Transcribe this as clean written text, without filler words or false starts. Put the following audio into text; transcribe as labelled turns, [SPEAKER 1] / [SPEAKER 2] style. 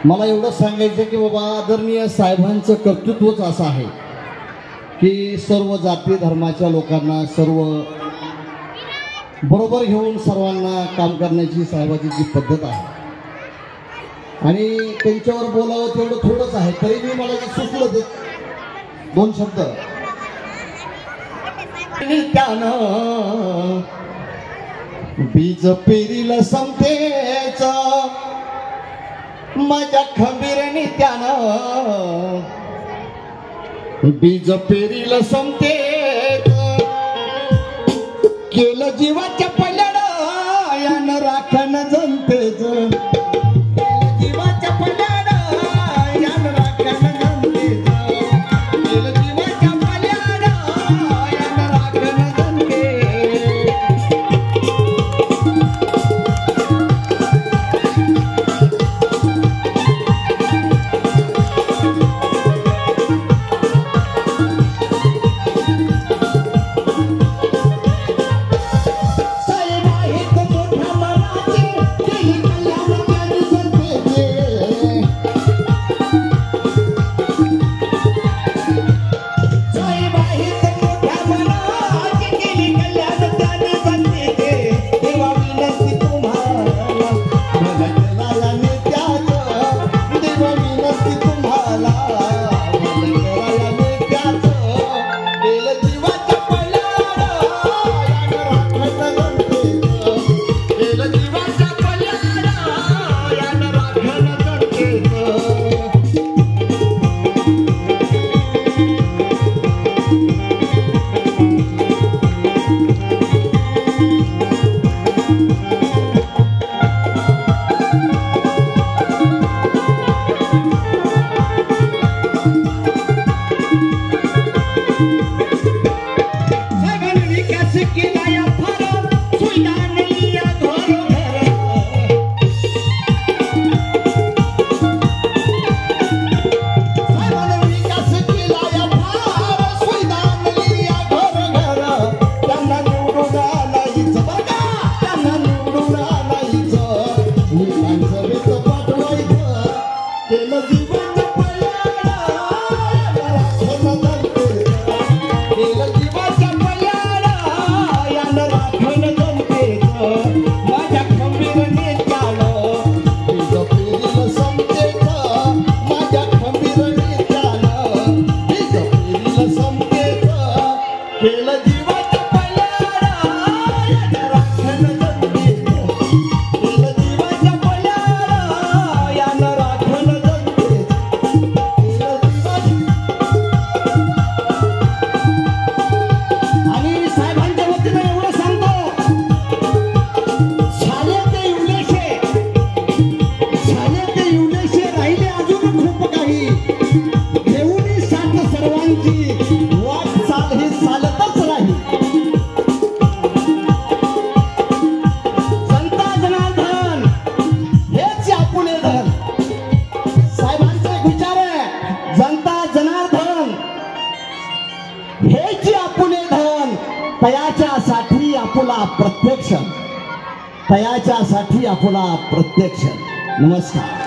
[SPEAKER 1] मला एवढं सांगायचं की बाबा आदरणीय साहेबांचं कर्तृत्वच असं आहे की सर्व जाती धर्माच्या लोकांना सर्व बरोबर घेऊन सर्वांना काम करण्याची साहेबाची जी पद्धत आहे आणि त्यांच्यावर बोलावं तेवढं थोडंच आहे तरी मी मला सुचलं ते दोन शब्द त्यानं बीज पेरीला समतेच माझ्या खंबीरने त्यानं बीज पेरीला समतेच केलं जीवाच्या पल्याड यानं राखण जनतेच जीवाच्या पल्याड यानं राखण जनतेच केलं जीवाच्या पल्याड यानं राखण तयाच्यासाठी आपला प्रत्यक्ष नमस्कार।